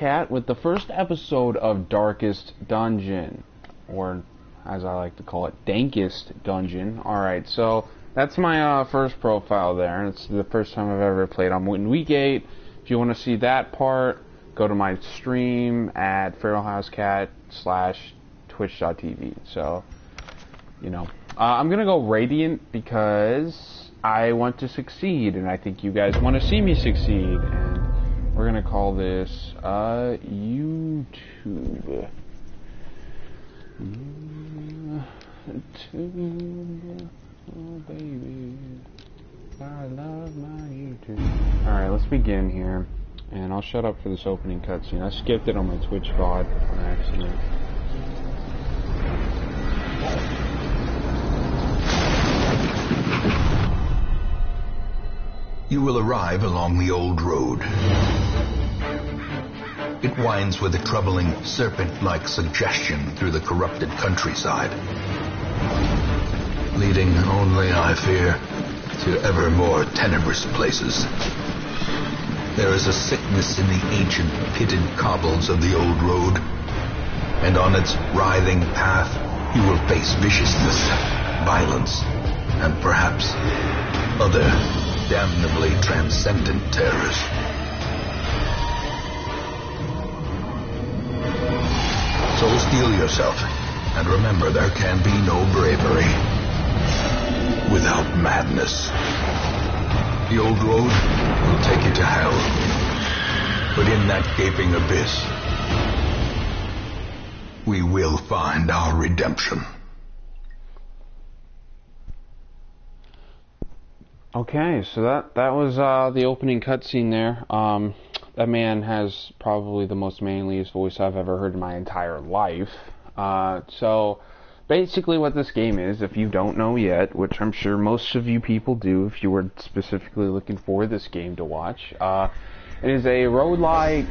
Cat with the first episode of Darkest Dungeon, or as I like to call it, Dankest Dungeon. Alright, so that's my first profile there, and it's the first time I've ever played. I'm in Week 8. If you want to see that part, go to my stream at feralhousecat/twitch.tv. So, you know. I'm going to go Radiant because I want to succeed, and I think you guys want to see me succeed. And we're going to call this YouTube. YouTube. Oh, baby. I love my YouTube. Alright, let's begin here. And I'll shut up for this opening cutscene. I skipped it on my Twitch VOD on accident. You will arrive along the old road. It winds with a troubling serpent-like suggestion through the corrupted countryside, leading only, I fear, to ever more tenebrous places. There is a sickness in the ancient pitted cobbles of the old road, and on its writhing path you will face viciousness, violence, and perhaps other damnably transcendent terrors. So steel yourself, and remember there can be no bravery without madness. The old road will take you to hell, but in that gaping abyss, we will find our redemption. Okay, so that was the opening cutscene there. That man has probably the most manliest voice I've ever heard in my entire life. So basically what this game is, if you don't know yet, which I'm sure most of you people do if you were specifically looking for this game to watch, it is a roguelike,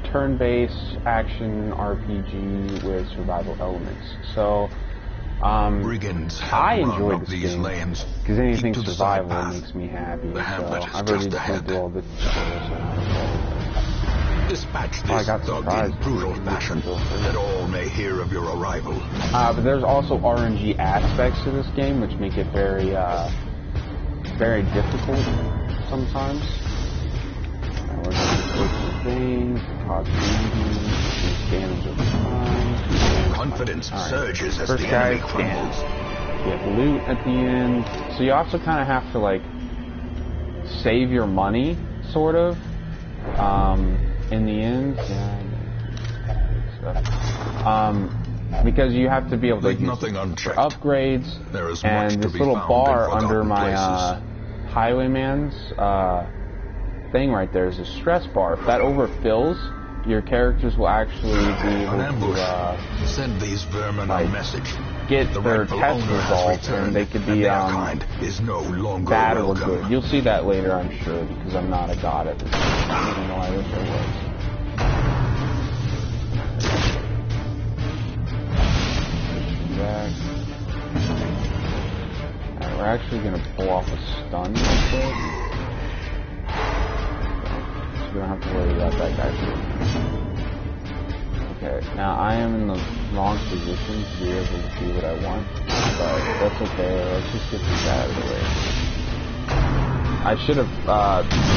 turn-based action RPG with survival elements. So I enjoy this game because anything survival makes me happy. So I've already played through all this Dispatch this thug in brutal fashion, that all may hear of your arrival. But there's also RNG aspects to this game, which make it very, very difficult sometimes. We're going to switch the things, cause damage over time. Confidence surges as the enemy crumbles. Get loot at the end. So you also kind of have to, like, save your money, sort of. In the end, because you have to be able to use for upgrades, and this little bar under my highwayman's thing right there is a stress bar. If that overfills, your characters will actually be able to send these vermin a message. Get their test results, and they could be bad or good. You'll see that later, I'm sure, because I'm not a god at this point. I don't know, I wish I was. Alright, we're actually going to pull off a stun real quick. So we don't have to worry about that guy. Okay, now I am in the wrong position to be able to do what I want, but that's okay. Let's just get this out of the way. I should have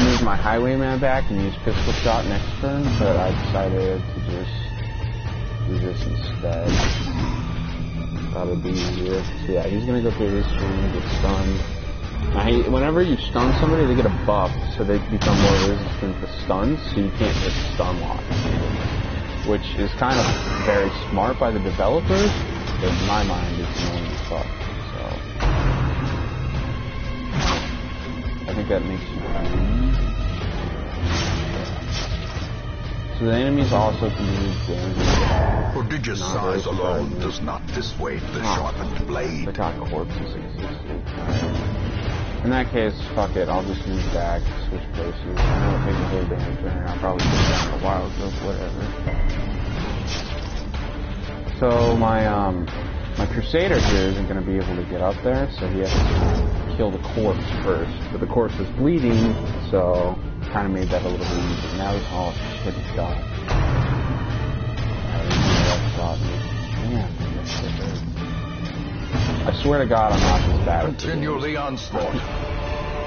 moved my highwayman back and used pistol shot next turn, but I decided to just do this instead. Thought it'd be easier. So yeah, he's gonna go through this screen and get stunned. Now, whenever you stun somebody, they get a buff, so they become more resistant to stuns, so you can't just stun lock. Which is kind of very smart by the developers, but in my mind it's annoying as fuck. So I think that makes you happy. So the enemies also can use damage. Prodigious size alone does not dissuade the sharpened blade. The cock corpses existed. In that case, fuck it, I'll just move back, switch places. I know it takes a big damage turn, I'll probably put down a wild growth, whatever. So my Crusader here isn't going to be able to get up there, so he has to kill the corpse first. But the corpse is bleeding, so kind of made that a little bit easier. Now, oh shit, it's gone. I swear to God, I'm not this bad. Continue the onslaught.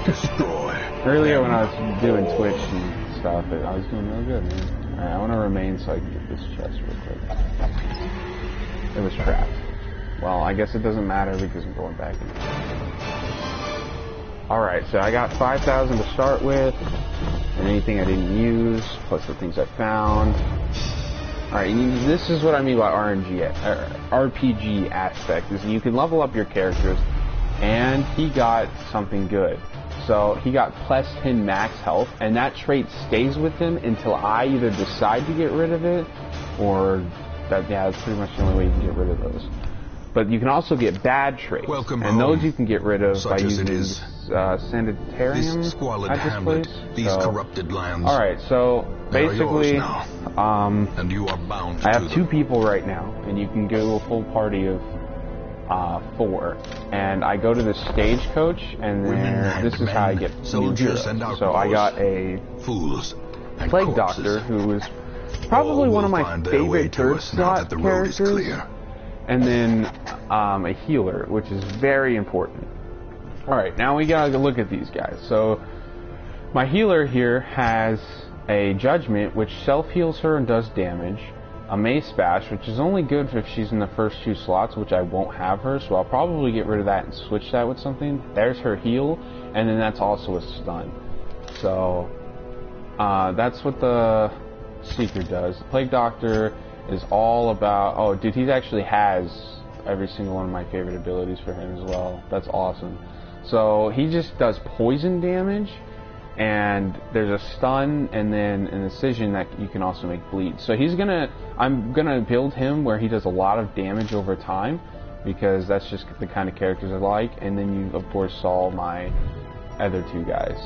Destroy. Earlier when I was doing Twitch and stuff, I was doing real good, man. Alright, I want to remain so I can get this chest real quick. It was trapped. Well, I guess it doesn't matter because I'm going back in. Alright, so I got 5,000 to start with, and anything I didn't use, plus the things I found. Alright, this is what I mean by RPG aspect, is you can level up your characters, and he got something good. So he got plus 10 max health, and that trait stays with him until I either decide to get rid of it, or that, yeah, that's pretty much the only way you can get rid of those. But you can also get bad traits, and those you can get rid of by using sanitarium this squalid at this hamlet, place. these corrupted lands. All right, so basically, and you are bound I have 2 people right now, and you can go a full party of 4. And I go to the stagecoach, and this is how I get soldiers and heroes. So I got a fools and plague corpses. doctor who is probably one of my favorite third slot characters. And then a healer, which is very important. Alright, now we gotta look at these guys. So, my healer here has a judgment, which self-heals her and does damage. A mace bash, which is only good if she's in the first 2 slots, which I won't have her, so I'll probably get rid of that and switch that with something. There's her heal, and then that's also a stun. So, that's what the Seeker does. The Plague Doctor is all about... Oh, dude, he actually has every single one of my favorite abilities for him as well. That's awesome. So he just does poison damage, and there's a stun, and then an incision that you can also make bleed. So I'm gonna build him where he does a lot of damage over time, because that's just the kind of characters I like. And then you, of course, saw my other 2 guys.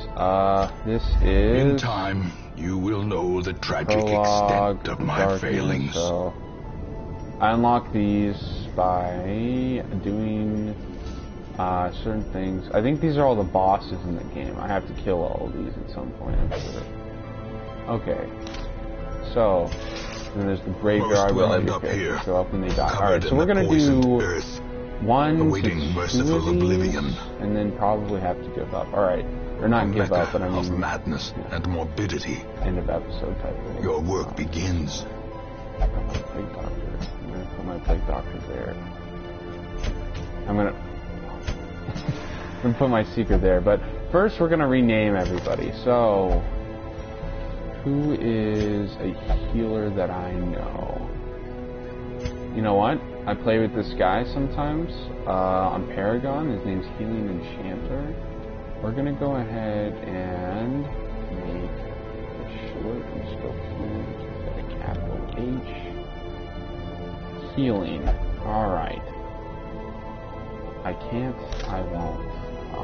This is... In time, you will know the tragic extent of my failings. So I unlock these by doing certain things. I think these are all the bosses in the game. I have to kill all of these at some point, I'm sure. Okay. So, then there's the graveyard where all your characters show up when they die. Alright, so we're gonna do 1 to 2 merciful of these, oblivion. and then probably have to give up. Alright. Or not give up, but I mean... of madness and morbidity. End of episode type of thing. Your work begins. I got my plague doctor. I'm gonna put my plague doctor there. I'm gonna put my seeker there, but first we're gonna rename everybody. So, who is a healer that I know? You know what? I play with this guy sometimes on Paragon. His name's Healing Enchanter. We're gonna go ahead and make it short and still huge with a capital H. Healing. Alright. I can't, I won't. I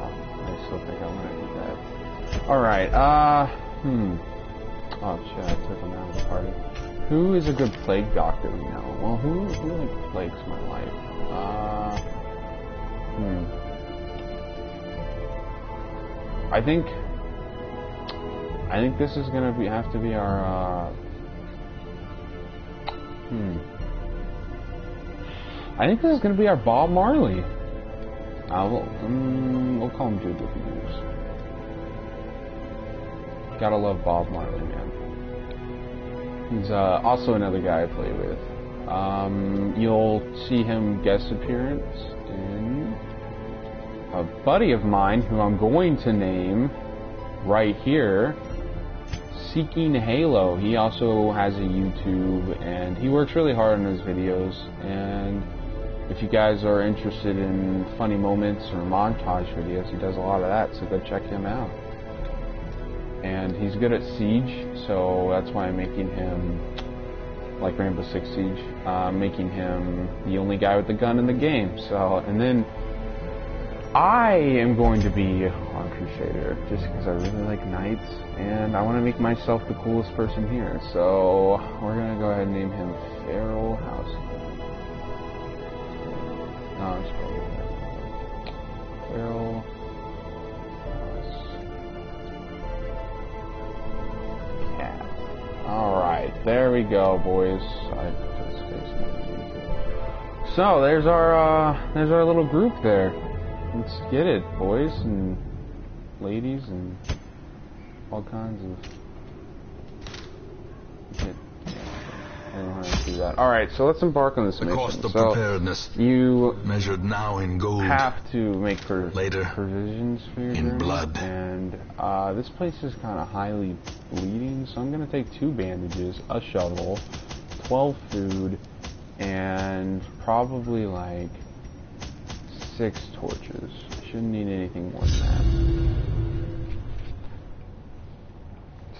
still think I want to do that. Alright, Oh shit, I took him out of the party. Who is a good plague doctor we know? Well, who like plagues my life? I think this is gonna have to be our I think this is gonna be our Bob Marley. We'll call him Dude with News. Gotta love Bob Marley, man. He's also another guy I play with. You'll see him guest appearance in a buddy of mine who I'm going to name right here, Seeking Halo. He also has a YouTube, and he works really hard on his videos. And if you guys are interested in funny moments or montage videos, he does a lot of that, so go check him out. And he's good at Siege, so that's why I'm making him, like Rainbow Six Siege, making him the only guy with the gun in the game. So, and then I am going to be on Crusader, just because I really like knights, and I want to make myself the coolest person here. So, we're going to go ahead and name him Feral House. No, it's probably Feral House. Alright, there we go, boys. So, there's our little group there. Let's get it, boys and ladies and all kinds of... I don't know how to do that. Alright, so let's embark on this mission. Cost of preparedness, you measured now in gold, have to make later provisions for your journey, blood. And this place is kind of highly bleeding, so I'm going to take 2 bandages, a shovel, 12 food, and probably like 6 torches. Shouldn't need anything more than that.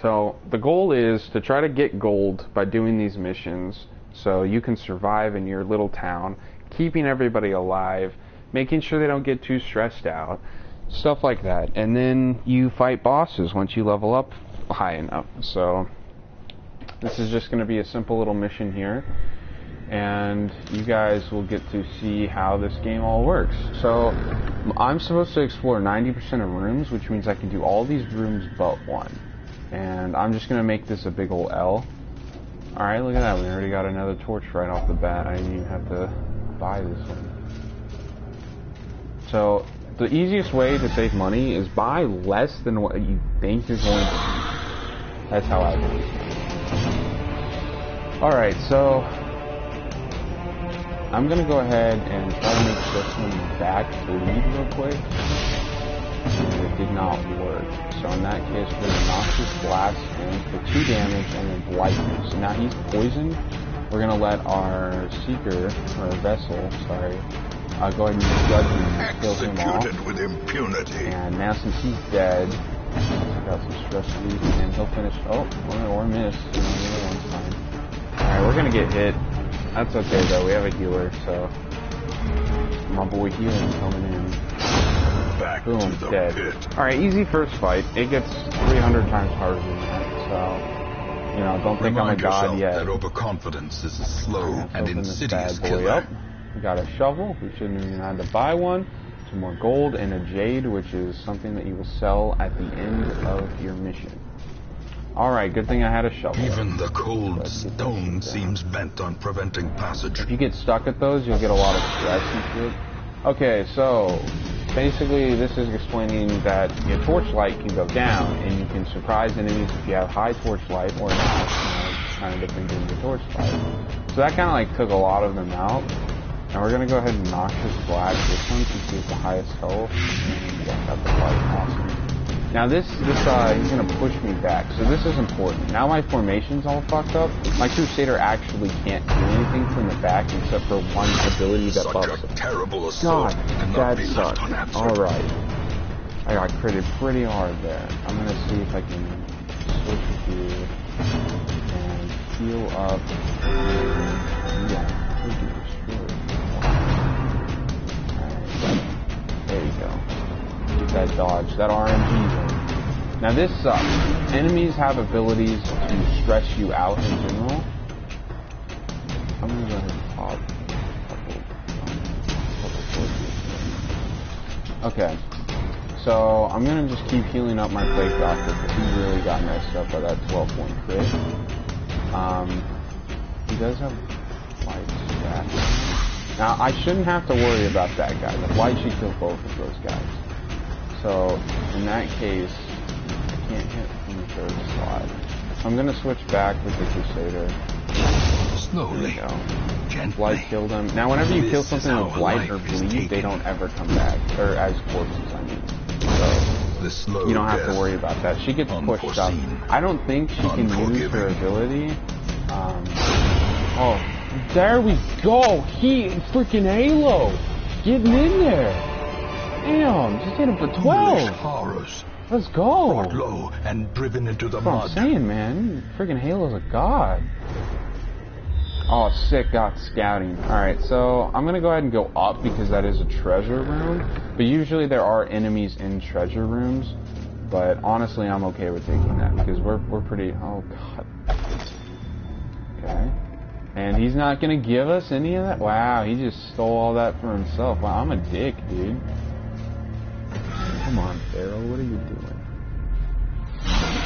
So the goal is to try to get gold by doing these missions so you can survive in your little town, keeping everybody alive, making sure they don't get too stressed out, stuff like that. And then you fight bosses once you level up high enough. So this is just going to be a simple little mission here, and you guys will get to see how this game all works. So I'm supposed to explore 90% of rooms, which means I can do all these rooms but one. And I'm just going to make this a big ol' L. Alright, look at that. We already got another torch right off the bat. I didn't even have to buy this one. So, the easiest way to save money is buy less than what you think you're going to. That's how I do it. Alright, so... I'm going to go ahead and try to make this one back bleed real quick. And it did not work. So in that case, we're going to knock this blast in for 2 damage and then blight him. So now he's poisoned. We're going to let our seeker, or vessel, sorry, go ahead and judge him and kill him off. With impunity. And now since he's dead, got some stress relief, and he'll finish. Oh, or miss. You know, the other one's fine. Alright, we're going to get hit. That's okay though. We have a healer, so my boy healing coming in. Back Boom, to the dead. pit. Alright, easy first fight. It gets 300 times harder than that, so, you know, don't think I'm a god yet. That overconfidence is a slow Let's and open this insidious bad boy killer. up. We got a shovel. We shouldn't even have to buy one. Some more gold and a jade, which is something that you will sell at the end of your mission. Alright, good thing I had a shovel. Even the cold stone seems bent on preventing passage. If you get stuck at those, you'll get a lot of stress and shit. Okay, so basically this is explaining that your torchlight can go down and you can surprise enemies if you have high torchlight or not. You know, it's kind of different than your torchlight. So that kind of like took a lot of them out. And we're going to go ahead and knock this black. This one since he has the highest health. And yeah, got the light. Awesome. Now this he's going to push me back. So this is important. Now my formation's all fucked up. My Crusader actually can't do anything from the back except for one ability that buffs him. Terrible assault. God, that sucks. Alright. I got critted pretty hard there. I'm going to see if I can switch with you and heal up. Yeah, we can destroy it. Alright, there you go. Get that dodge, that RNG. Now this sucks. Enemies have abilities to stress you out in general. I'm gonna go ahead and pop a couple torches. Okay. So I'm gonna just keep healing up my Plague Doctor because he really got messed up by that 12-point crit. He does have light stat. Now I shouldn't have to worry about that guy. The light should kill both of those guys. So, in that case, I can't hit from the 3rd slot. I'm going to switch back with the Crusader. Slowly. There we go. Gently. Blight killed him. Now, whenever you kill something with blight or bleed, they don't ever come back. Or as corpses, I mean. So, you don't have to worry about that. She gets pushed up. I don't think she can use her ability. Oh, there we go! Freaking Halo! Getting in there! Damn, just hit him for 12. Horrors. Let's go. Brought low and driven into the That's what mud. I'm saying, man. Freaking Halo's a god. Oh, sick. Got scouting. Alright, so I'm going to go ahead and go up because that is a treasure room. But usually there are enemies in treasure rooms. But honestly, I'm okay with taking that because we're pretty... Oh, god. Okay. And he's not going to give us any of that? Wow, he just stole all that for himself. Wow, I'm a dick, dude. Come on, Pharaoh, what are you doing?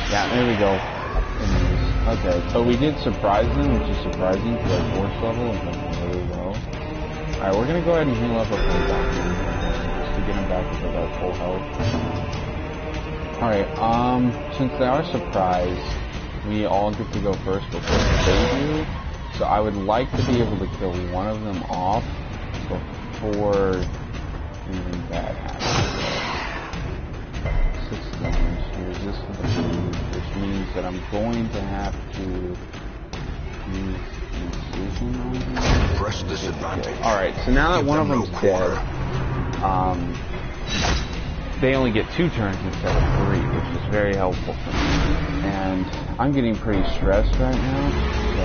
Yeah, there we go. Enemies. Okay, so we did surprise them, which is surprising because our force level is like really low. Alright, we're gonna go ahead and heal up our full doctor just to get him back to our full health. Alright, since they are surprised, we all get to go first before they do. So I would like to be able to kill one of them off before anything bad happens. 6 damage, resist the bleed, which means that I'm going to have to use incision on him. Press disadvantage. Alright, so now that one of them's dead, they only get 2 turns instead of 3, which is very helpful for me. And I'm getting pretty stressed right now, so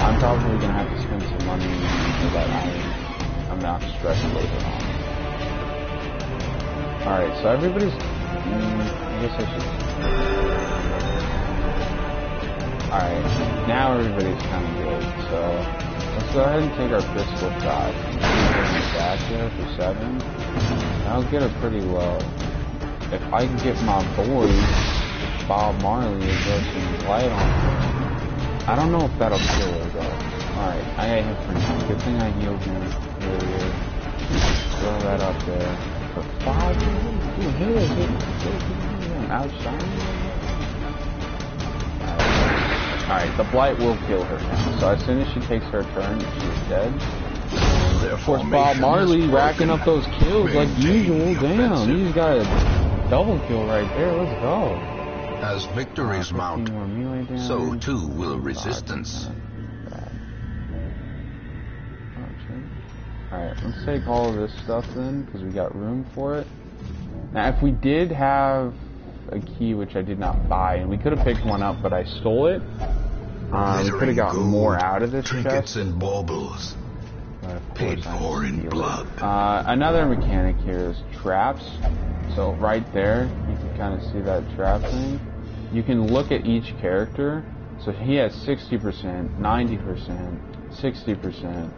I'm probably going to have to spend some money so that I'm not stressed later on. Alright, so everybody's... I guess I should... Alright, now everybody's kind of good, so... Let's go ahead and take our pistol shot. Back there for 7. That'll get her pretty low. If I can get my boys, Bob Marley, to go some light on her. I don't know if that'll kill her though. Alright, I got hit for now. Good thing I healed him earlier. Throw that up there. For 5? Dude, heal outside. Alright, the blight will kill her now. So as soon as she takes her turn, she's dead. Of course, Bob Marley racking up those kills like usual. Damn, he's got a double kill right there. Let's go. As victories mount, so too will resistance. Alright, let's take all of this stuff then, because we got room for it. Now, if we did have a key, which I did not buy, and we could have picked one up, but I stole it, we could have gotten more out of this trinkets chest. And baubles. Paid for in blood. Another mechanic here is traps. So right there, you can kind of see that trap thing. You can look at each character. So he has 60%, 90%, 60%,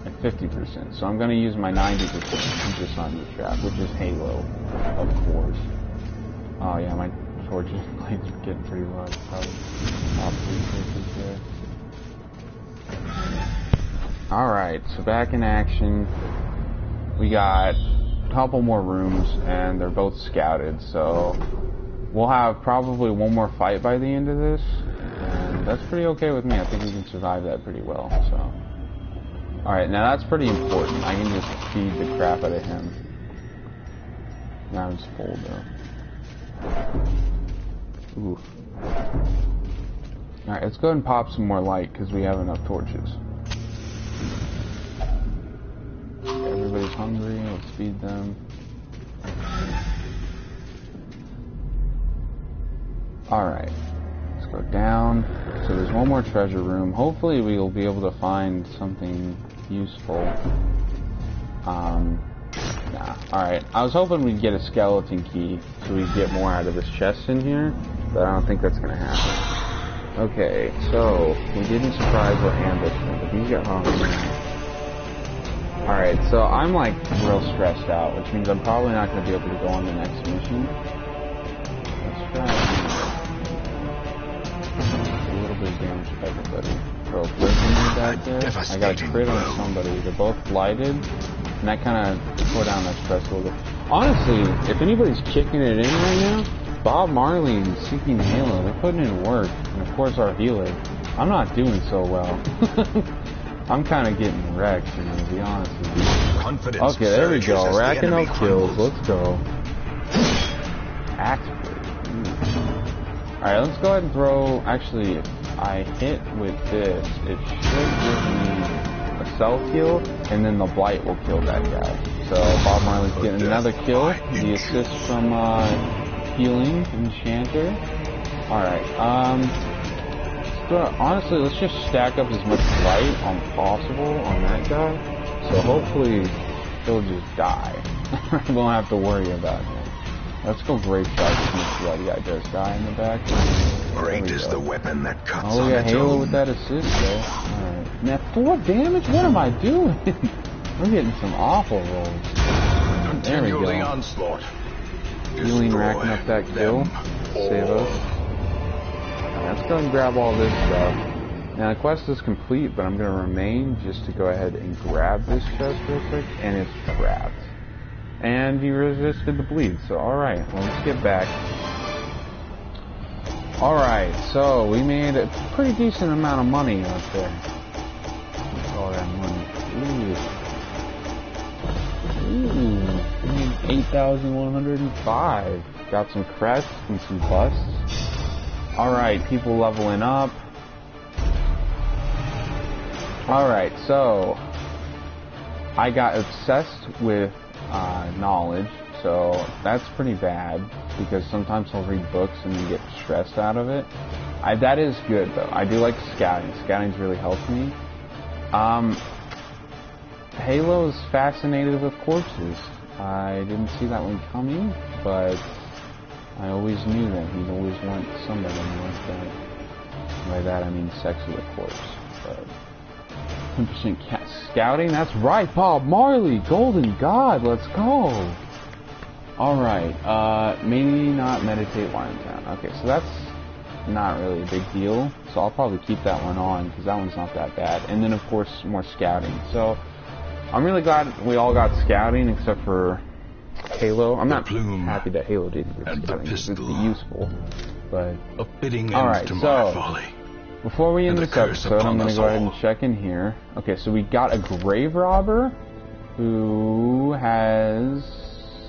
and 50%. So I'm going to use my 90% just on the trap, which is Halo, of course. Oh yeah, my torches blades are getting pretty low. Probably top 3 torches there. Alright, so back in action. We got a couple more rooms, and they're both scouted, so we'll have probably one more fight by the end of this, and that's pretty okay with me. I think we can survive that pretty well, so. Alright, now that's pretty important. I can just feed the crap out of him. Now he's full, though. Oof. Alright, let's go ahead and pop some more light, because we have enough torches. Everybody's hungry, let's feed them. Alright, let's go down. So there's one more treasure room. Hopefully we'll be able to find something useful. Nah. Alright, I was hoping we'd get a skeleton key so we'd get more out of this chest in here, but I don't think that's gonna happen. Okay, so we didn't surprise or ambush him, but he's got hungry. Alright, so I'm like real stressed out, which means I'm probably not going to be able to go on the next mission. Let's try a little bit of damage to everybody. Throw a blitz in me back there. I got a crit on somebody. They're both blighted, and that kind of tore down that stress a little bit. Honestly, if anybody's kicking it in right now, Bob Marley and Seeking Halo, they're putting in work. And of course our healer. I'm not doing so well. I'm kind of getting wrecked, to be honest with you. Confidence okay, there we go. Racking up kills. crumbles. Let's go. Axe blade. Alright, let's go ahead and throw... Actually, if I hit with this, it should give me a self-heal, and then the blight will kill that guy. So Bob Marley's getting another kill. The assist from healing enchanter. Alright, honestly, let's just stack up as much light on possible on that guy. So hopefully he'll just die. We won't have to worry about him. Let's go grape shot to make sure that guy does die in the back. Great is the weapon that cuts oh, we on got its Halo own. with that assist though. Alright. Now 4 damage? What am I doing? We're getting some awful rolls. There we go. The onslaught. Healing, racking up that kill. Save us. let's go and grab all this stuff. Now the quest is complete, but I'm going to remain just to go ahead and grab this chest real quick, and it's trapped. And he resisted the bleed, so alright, well, let's get back. Alright, so we made a pretty decent amount of money out there. What's all that money? Ooh, we made 8,105. Got some crests and some busts. Alright, people leveling up. Alright, so I got obsessed with knowledge, so that's pretty bad because sometimes I'll read books and then get stressed out of it. That is good though. I do like scouting. Scouting's really helped me. Halo's fascinated with corpses. I didn't see that one coming, but I always knew that he'd always want somebody like that. By that I mean sex with a corpse. But 10% scouting, that's right, Bob Marley, Golden God, let's go. Alright, maybe not meditate while in town. Okay, so that's not really a big deal, so I'll probably keep that one on, because that one's not that bad. And then, of course, more scouting. So, I'm really glad we all got scouting, except for Halo. I'm not happy that Halo didn't get scouting, because it's useful. But, alright, so before we end this episode, I'm going to go ahead and check in here. Okay, so we got a grave robber who has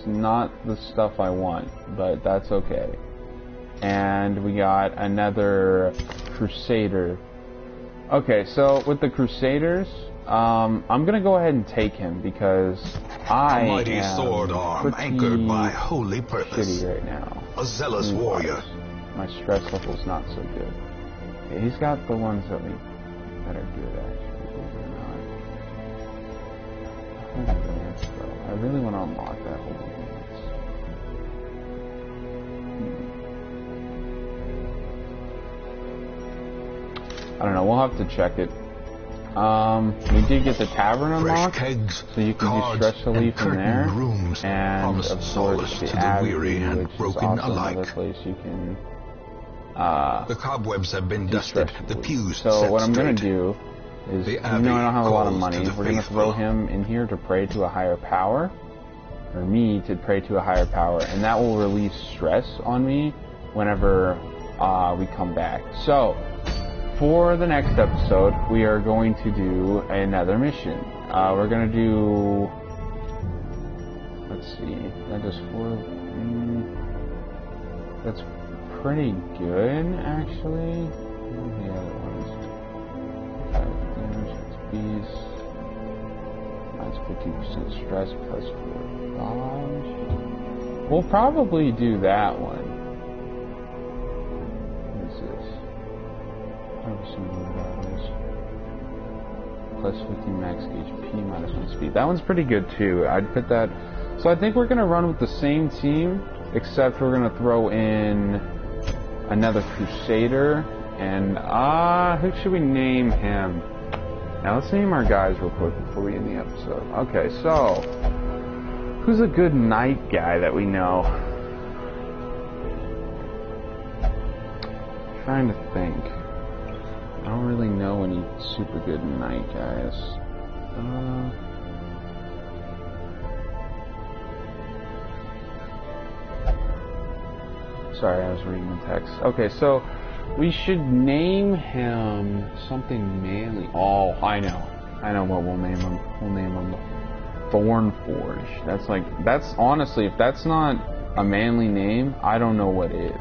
not the stuff I want, but that's okay. And we got another Crusader. Okay, so with the Crusaders, I'm going to go ahead and take him because I am sword arm anchored by holy purpose. Shitty right now. A zealous warrior. My stress level's not so good. Okay, he's got the ones that are good, actually, believe it or not. Holy Lance, though. I really want to unlock that Holy Lance. I don't know, we'll have to check it. We did get the tavern unlocked, so you can do stress relief from there. And, of course, the Abbey, which is also another place you can the cobwebs have been dusted, the pews so what I'm going to do is, even though I don't have a lot of money, we're going to throw him in here to pray to a higher power, or me to pray to a higher power, and that will release stress on me whenever we come back. So, for the next episode, we are going to do another mission. We're going to do, let's see, that does 4, that's pretty good, actually. What are the other ones? 5 damage, 6 bees, minus 15% stress, plus 4 dodge. We'll probably do that one. What is this? 5% more dodge. Plus 15 max HP, minus 1 speed. That one's pretty good too. I'd put that. So I think we're going to run with the same team, except we're going to throw in another Crusader, and who should we name him? Now let's name our guys real quick before we end the episode. Okay, so who's a good knight guy that we know? I'm trying to think. I don't really know any super good knight guys. Sorry, I was reading the text. Okay, so we should name him something manly. Oh, I know what we'll name him. We'll name him Thornforge. That's honestly, if that's not a manly name, I don't know what is.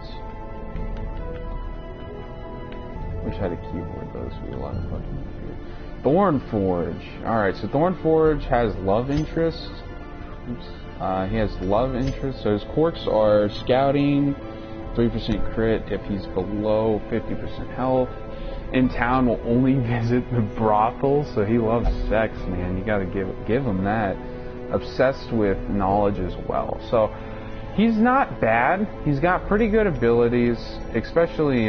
Wish I had a keyboard, though. This would be a lot of fucking shit. Thornforge. Alright, so Thornforge has love interest. Oops. He has love interest, so his quirks are scouting, 3% crit if he's below 50% health. In town will only visit the brothel, so he loves sex, man. You gotta give him that. Obsessed with knowledge as well. So he's not bad. He's got pretty good abilities, especially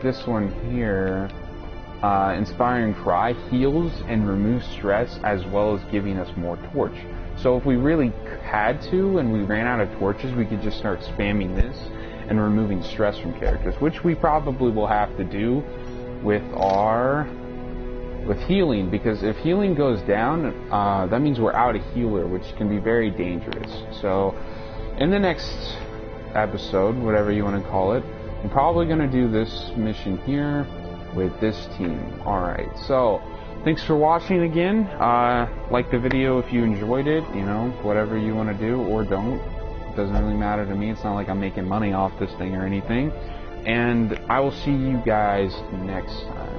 this one here. Inspiring Cry heals and removes stress, as well as giving us more torch. So if we really had to and we ran out of torches, we could just start spamming this, and removing stress from characters, which we probably will have to do with healing, because if healing goes down, that means we're out a healer, which can be very dangerous. So in the next episode, whatever you want to call it, I'm probably going to do this mission here with this team. Alright, so thanks for watching again. Like the video if you enjoyed it, you know, whatever you want to do, or don't. It doesn't really matter to me. It's not like I'm making money off this thing or anything. And I will see you guys next time.